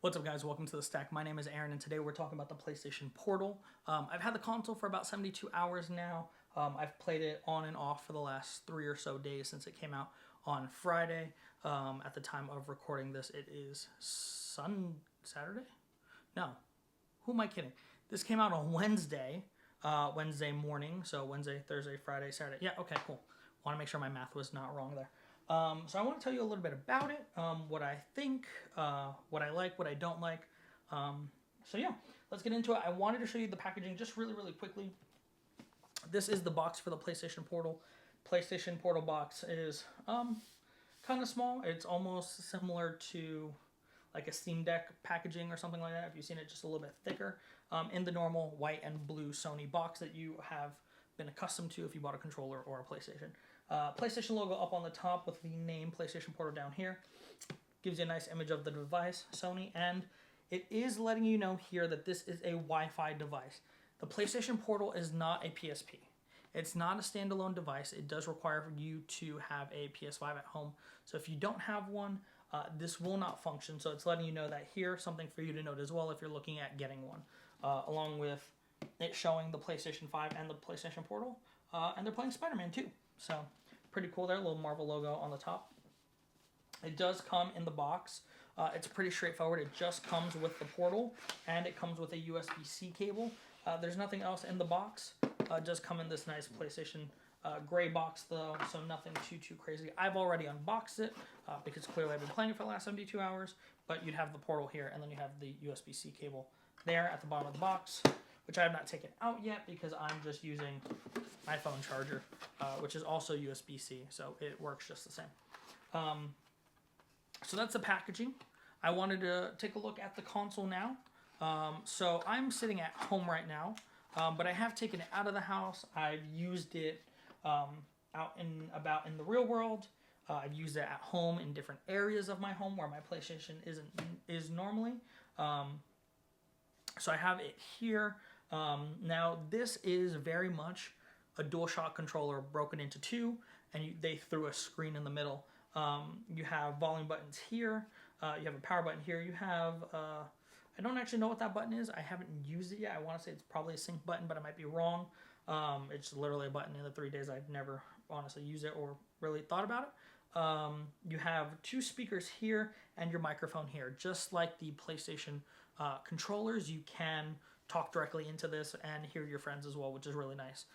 What's up, guys? Welcome to the Stack. My name is Aaron, and today we're talking about the PlayStation Portal. I've had the console for about 72 hours now. I've played it on and off for the last 3 or so days since it came out on Friday. At the time of recording this, it is Saturday? No. Who am I kidding? This came out on Wednesday, Wednesday morning. So Wednesday, Thursday, Friday, Saturday. Yeah, okay, cool. Want to make sure my math was not wrong there. So I want to tell you a little bit about it, what I think, what I like, what I don't like. So yeah, let's get into it. I wanted to show you the packaging just really, really quickly. This is the box for the PlayStation Portal. PlayStation Portal box is kind of small. It's almost similar to like a Steam Deck packaging or something like that. If you've seen it, just a little bit thicker. In the normal white and blue Sony box that you have been accustomed to if you bought a controller or a PlayStation. PlayStation logo up on the top with the name PlayStation Portal down here. Gives you a nice image of the device, Sony, and it is letting you know here that this is a Wi-Fi device. The PlayStation Portal is not a PSP. It's not a standalone device. It does require for you to have a PS5 at home. So if you don't have one, this will not function. So it's letting you know that here, something for you to note as well if you're looking at getting one. Along with it showing the PlayStation 5 and the PlayStation Portal. And they're playing Spider-Man too. So pretty cool there, little Marvel logo on the top. It does come in the box. It's pretty straightforward. It just comes with the Portal and it comes with a USB-C cable. There's nothing else in the box. It does come in this nice PlayStation gray box though, so nothing too crazy. I've already unboxed it because clearly I've been playing it for the last 72 hours, but you'd have the Portal here and then you have the USB-C cable there at the bottom of the box, which I have not taken out yet because I'm just using my phone charger, which is also USB-C, so it works just the same. So that's the packaging. I wanted to take a look at the console now. So I'm sitting at home right now, but I have taken it out of the house. I've used it out and about in the real world. I've used it at home in different areas of my home where my PlayStation is normally. So I have it here. Now this is very much a DualShock controller broken into two, and they threw a screen in the middle. You have volume buttons here. You have a power button here. You have, I don't actually know what that button is. I haven't used it yet. I want to say it's probably a sync button, but I might be wrong. It's literally a button. In the 3 days I've never honestly used it or really thought about it. You have two speakers here and your microphone here. Just like the PlayStation controllers, you can talk directly into this and hear your friends as well, which is really nice.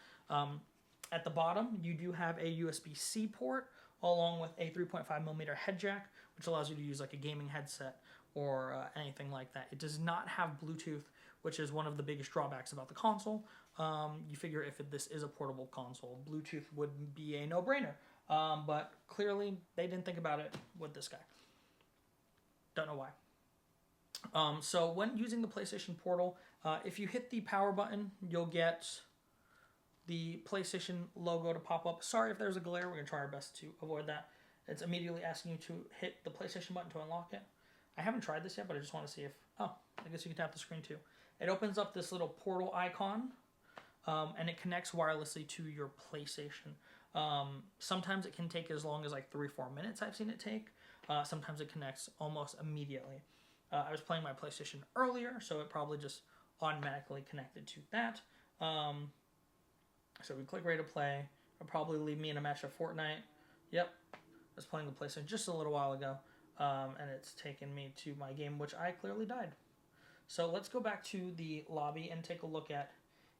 At the bottom, you do have a USB-C port along with a 3.5mm head jack, which allows you to use like a gaming headset or anything like that. It does not have Bluetooth, which is one of the biggest drawbacks about the console. You figure if this is a portable console, Bluetooth would be a no-brainer. But clearly, they didn't think about it with this guy. Don't know why. So when using the PlayStation Portal, if you hit the power button, you'll get the PlayStation logo to pop up. Sorry if there's a glare. We're going to try our best to avoid that. It's immediately asking you to hit the PlayStation button to unlock it. I haven't tried this yet, but I just want to see if... Oh, I guess you can tap the screen too. It opens up this little portal icon, and it connects wirelessly to your PlayStation. Sometimes it can take as long as like 3-4 minutes I've seen it take. Sometimes it connects almost immediately. I was playing my PlayStation earlier, so it probably just automatically connected to that. So we click ready to play. It'll probably leave me in a match of Fortnite. Yep, I was playing the PlayStation just a little while ago, and it's taken me to my game, which I clearly died. So let's go back to the lobby and take a look at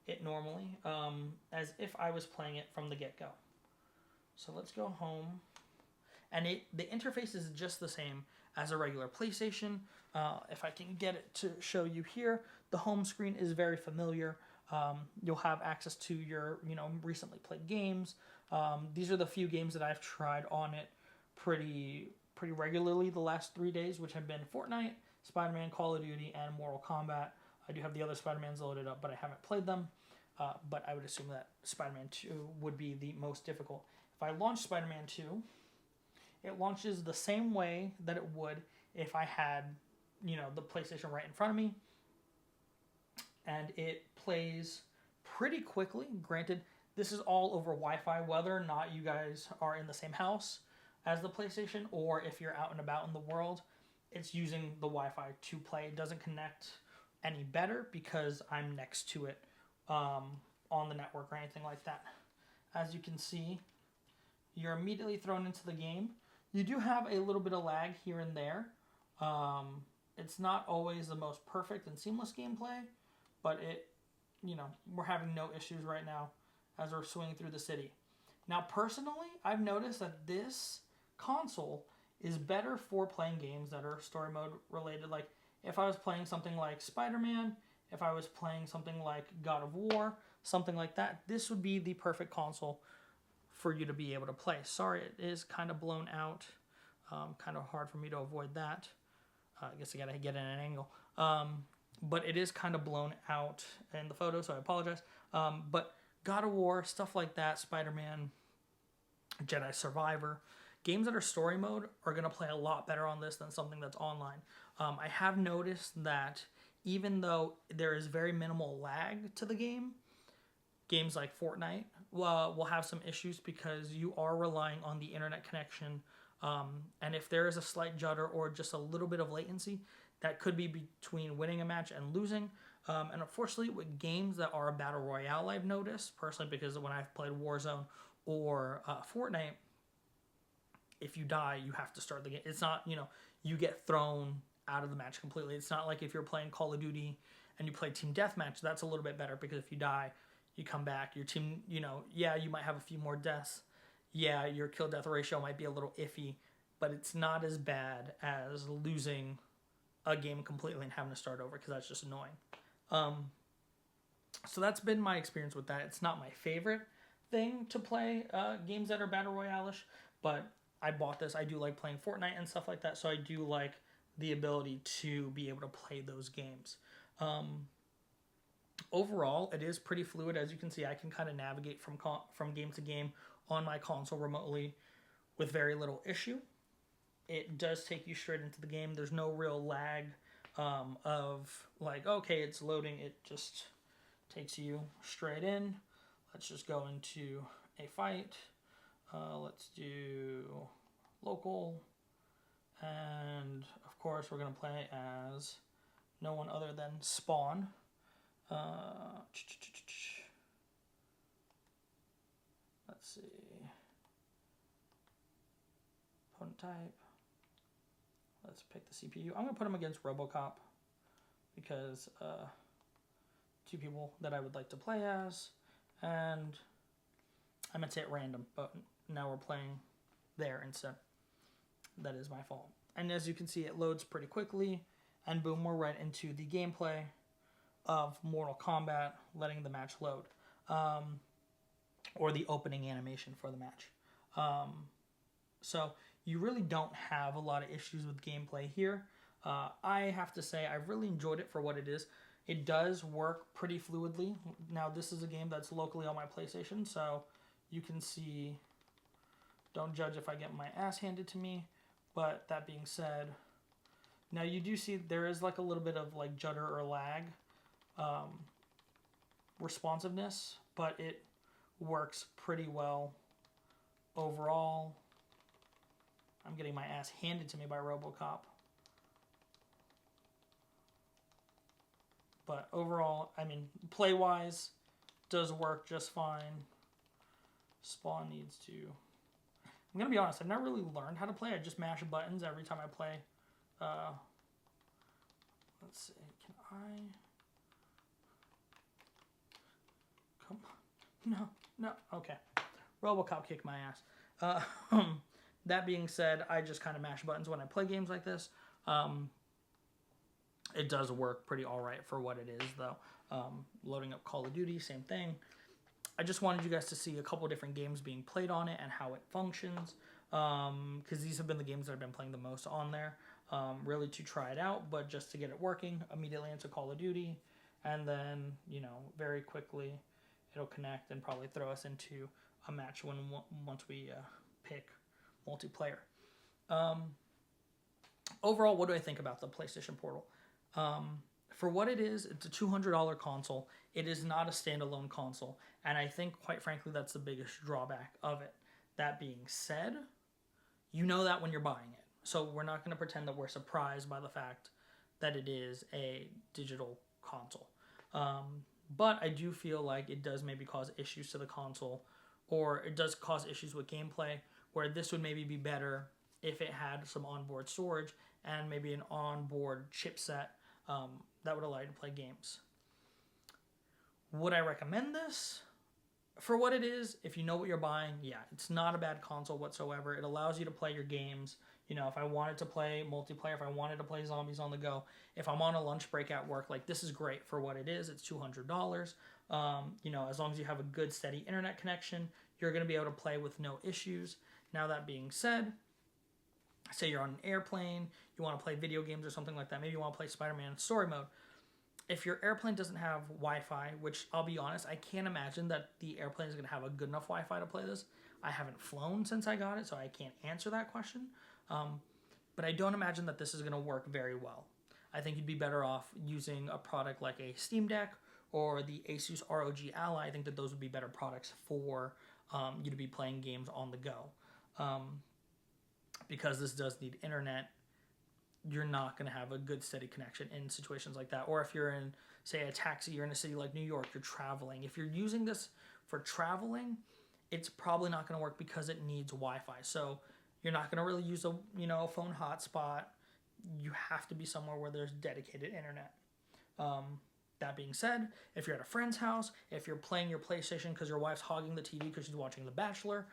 it normally, as if I was playing it from the get-go. So let's go home. And the interface is just the same as a regular PlayStation. If I can get it to show you here, the home screen is very familiar. You'll have access to your, recently played games. These are the few games that I've tried on it pretty regularly the last 3 days, which have been Fortnite, Spider-Man, Call of Duty, and Mortal Kombat. I do have the other Spider-Mans loaded up, but I haven't played them. But I would assume that Spider-Man 2 would be the most difficult. If I launch Spider-Man 2, it launches the same way that it would if I had, the PlayStation right in front of me. And it plays pretty quickly. Granted, this is all over Wi-Fi, whether or not you guys are in the same house as the PlayStation or if you're out and about in the world. it's using the Wi-Fi to play. It doesn't connect any better because I'm next to it on the network or anything like that. As you can see, you're immediately thrown into the game. You do have a little bit of lag here and there. It's not always the most perfect and seamless gameplay, but we're having no issues right now as we're swinging through the city. Now, personally, I've noticed that this console is better for playing games that are story mode related. Like, if I was playing something like Spider-Man, if I was playing something like God of War, something like that, this would be the perfect console for you to be able to play. Sorry, it is kind of blown out. Kind of hard for me to avoid that. I guess I gotta get in an angle. But it is kind of blown out in the photo, so I apologize. But God of War, stuff like that, Spider-Man, Jedi Survivor, games that are story mode are going to play a lot better on this than something that's online. I have noticed that even though there is very minimal lag to the game, games like Fortnite will have some issues because you are relying on the internet connection. And if there is a slight judder or just a little bit of latency, that could be between winning a match and losing. And unfortunately, with games that are a battle royale, I've noticed, personally, because when I've played Warzone or Fortnite, if you die, you have to start the game. It's not, you get thrown out of the match completely. It's not like if you're playing Call of Duty and you play Team Deathmatch, that's a little bit better because if you die, you come back. Your team, yeah, you might have a few more deaths. Yeah, your kill-death ratio might be a little iffy, but it's not as bad as losing a game completely and having to start over because that's just annoying. So that's been my experience with that. It's not my favorite thing to play games that are battle royale-ish, but I bought this. I do like playing Fortnite and stuff like that, so I do like the ability to be able to play those games. Overall, it is pretty fluid. As you can see, I can kind of navigate from game to game on my console remotely with very little issue. It does take you straight into the game. There's no real lag of like, okay, it's loading. It just takes you straight in. Let's just go into a fight. Let's do local. And of course, we're going to play as no one other than Spawn. Let's see. Opponent type. Let's pick the CPU. I'm going to put him against RoboCop because two people that I would like to play as. And I meant to hit random, but now we're playing there instead. That is my fault. And as you can see, it loads pretty quickly. And boom, we're right into the gameplay of Mortal Kombat, letting the match load. Or the opening animation for the match. So you really don't have a lot of issues with gameplay here. I have to say I've really enjoyed it for what it is. It does work pretty fluidly. Now this is a game that's locally on my PlayStation, so you can see, don't judge if I get my ass handed to me, but that being said, now you do see there is like a little bit of like judder or lag responsiveness, but it works pretty well overall. I'm getting my ass handed to me by RoboCop. But overall, I mean, play-wise, does work just fine. Spawn needs to... I'm going to be honest, I've never really learned how to play. I just mash buttons every time I play. Let's see, can I... Come on. No, okay. RoboCop kicked my ass. That being said, I just kind of mash buttons when I play games like this. It does work pretty alright for what it is, though. Loading up Call of Duty, same thing. I just wanted you guys to see a couple different games being played on it and how it functions. Because these have been the games that I've been playing the most on there. Really to try it out, but just to get it working, immediately into Call of Duty. And then, very quickly, it'll connect and probably throw us into a match once we pick multiplayer. Overall, what do I think about the PlayStation Portal? For what it is, it's a $200 console. It is not a standalone console, and I think, quite frankly, that's the biggest drawback of it. That being said, you know that when you're buying it. So we're not going to pretend that we're surprised by the fact that it is a digital console. But I do feel like it does maybe cause issues to the console, or it does cause issues with gameplay, where this would maybe be better if it had some onboard storage and maybe an onboard chipset that would allow you to play games. Would I recommend this? For what it is, if you know what you're buying, yeah, it's not a bad console whatsoever. It allows you to play your games. You know, if I wanted to play multiplayer, if I wanted to play zombies on the go, if I'm on a lunch break at work, like, this is great for what it is. It's $200. You know, as long as you have a good, steady internet connection, you're going to be able to play with no issues. Now, that being said, say you're on an airplane, you want to play video games or something like that. Maybe you want to play Spider-Man story mode. If your airplane doesn't have Wi-Fi, which I'll be honest, I can't imagine that the airplane is going to have a good enough Wi-Fi to play this. I haven't flown since I got it, so I can't answer that question. But I don't imagine that this is going to work very well. I think you'd be better off using a product like a Steam Deck or the Asus ROG Ally. I think that those would be better products for you to be playing games on the go. Because this does need internet, you're not going to have a good steady connection in situations like that. Or if you're in, say, a taxi, you're in a city like New York, you're traveling. If you're using this for traveling, it's probably not going to work because it needs Wi-Fi. So you're not going to really use a phone hotspot. You have to be somewhere where there's dedicated internet. That being said, if you're at a friend's house, if you're playing your PlayStation because your wife's hogging the TV because she's watching The Bachelor,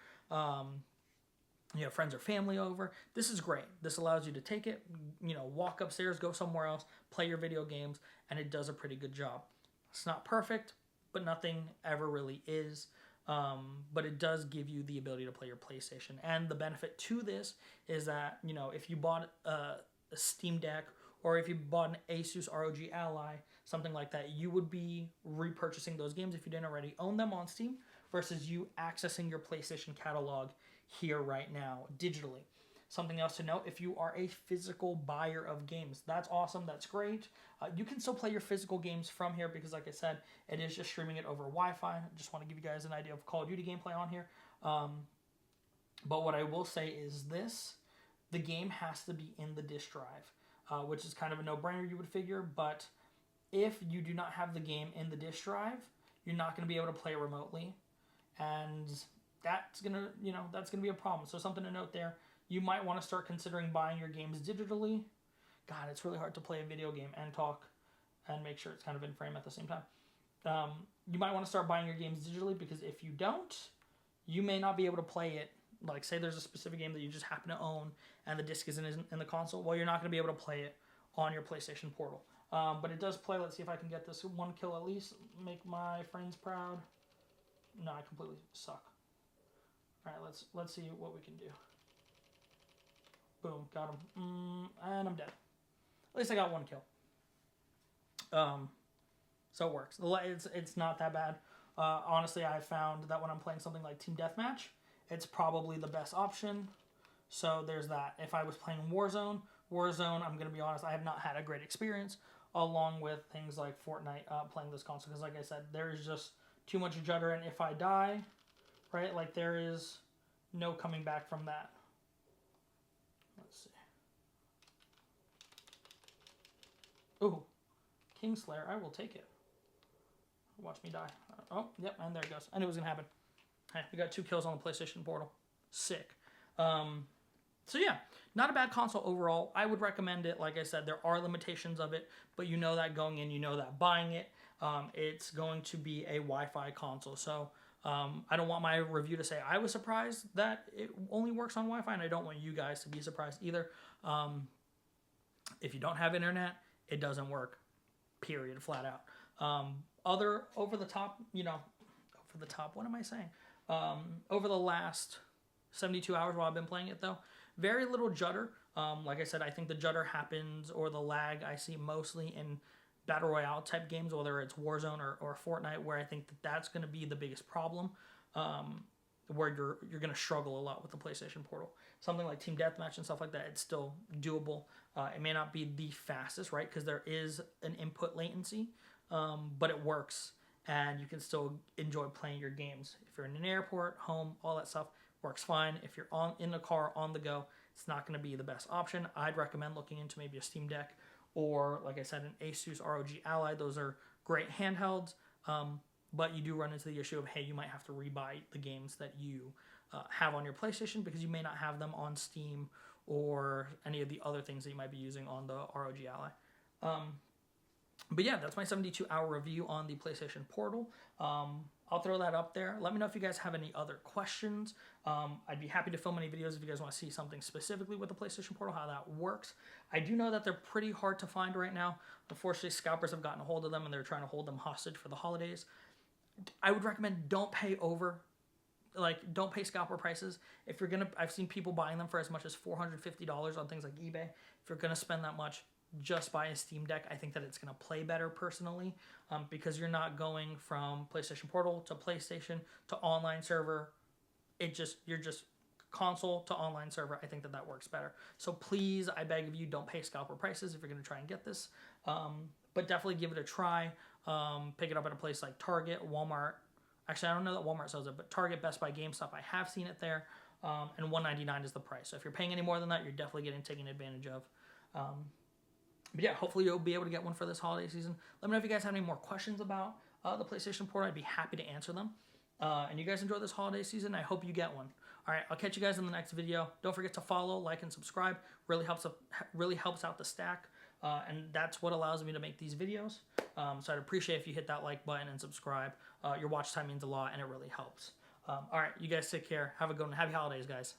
you have friends or family over, this is great. This allows you to take it, walk upstairs, go somewhere else, play your video games, and it does a pretty good job. It's not perfect, but nothing ever really is. But it does give you the ability to play your PlayStation. And the benefit to this is that, if you bought a Steam Deck or if you bought an Asus ROG Ally, something like that, you would be repurchasing those games if you didn't already own them on Steam versus you accessing your PlayStation catalog here right now digitally. Something else to note, if you are a physical buyer of games, that's awesome, that's great. You can still play your physical games from here because, like I said, it is just streaming it over Wi-Fi. I just want to give you guys an idea of Call of Duty gameplay on here. But what I will say is this: the game has to be in the disk drive, which is kind of a no-brainer, you would figure, but if you do not have the game in the disk drive, you're not going to be able to play it remotely, and that's gonna be a problem. So something to note there. You might want to start considering buying your games digitally. God, it's really hard to play a video game and talk and make sure it's kind of in frame at the same time. You might want to start buying your games digitally because if you don't, you may not be able to play it. Like, say there's a specific game that you just happen to own and the disc isn't in the console. Well, you're not going to be able to play it on your PlayStation Portal. But it does play. Let's see if I can get this one kill at least. Make my friends proud. No, I completely suck. All right, let's see what we can do. Boom, got him. And I'm dead. At least I got one kill. So it works. It's not that bad. Honestly, I found that when I'm playing something like Team Deathmatch, it's probably the best option. So there's that. If I was playing Warzone, I'm going to be honest, I have not had a great experience, along with things like Fortnite playing this console. Because like I said, there's just too much judder, and if I die, right, like there is no coming back from that. Let's see. Ooh, Kingslayer, I will take it. Watch me die. Oh, yep, and there it goes. I knew it was going to happen. Hey, we got 2 kills on the PlayStation Portal. Sick. So yeah, not a bad console overall. I would recommend it. Like I said, there are limitations of it, but you know that going in, you know that buying it. It's going to be a Wi-Fi console. So I don't want my review to say I was surprised that it only works on Wi-Fi, and I don't want you guys to be surprised either. If you don't have internet, it doesn't work, period, flat out. Other over-the-top, what am I saying? Over the last 72 hours while I've been playing it, though, very little judder. Like I said, I think the judder happens, or the lag I see mostly in Battle Royale type games, whether it's Warzone or Fortnite, where I think that's going to be the biggest problem, where you're going to struggle a lot with the PlayStation Portal. Something like Team Deathmatch and stuff like that, it's still doable. It may not be the fastest, right, because there is an input latency, but it works, and you can still enjoy playing your games. If you're in an airport, home, all that stuff works fine. If you're in the car, on the go, it's not going to be the best option. I'd recommend looking into maybe a Steam Deck or, like I said, an Asus ROG Ally. Those are great handhelds, but you do run into the issue of, hey, you might have to rebuy the games that you have on your PlayStation because you may not have them on Steam or any of the other things that you might be using on the ROG Ally. But yeah, that's my 72-hour review on the PlayStation Portal. I'll throw that up there. Let me know if you guys have any other questions. I'd be happy to film any videos if you guys want to see something specifically with the PlayStation Portal, how that works. I do know that they're pretty hard to find right now. Unfortunately, scalpers have gotten a hold of them and they're trying to hold them hostage for the holidays. I would recommend don't pay don't pay scalper prices. If you're I've seen people buying them for as much as $450 on things like eBay. If you're gonna spend that much, just buy a Steam Deck. I think that it's going to play better personally, because you're not going from PlayStation Portal to PlayStation to online server. You're just console to online server. I think that works better. So please, I beg of you, don't pay scalper prices if you're going to try and get this. But definitely give it a try. Pick it up at a place like Target, Walmart. Actually, I don't know that Walmart sells it, but Target, Best Buy, GameStop, I have seen it there. And $199 is the price. So if you're paying any more than that, you're definitely taken advantage of. But yeah, hopefully you'll be able to get one for this holiday season. Let me know if you guys have any more questions about the PlayStation Portal. I'd be happy to answer them. And you guys enjoy this holiday season. I hope you get one. All right, I'll catch you guys in the next video. Don't forget to follow, like, and subscribe. Really helps out the stack. And that's what allows me to make these videos. So I'd appreciate if you hit that like button and subscribe. Your watch time means a lot, and it really helps. All right, you guys take care. Have a good one. Happy holidays, guys.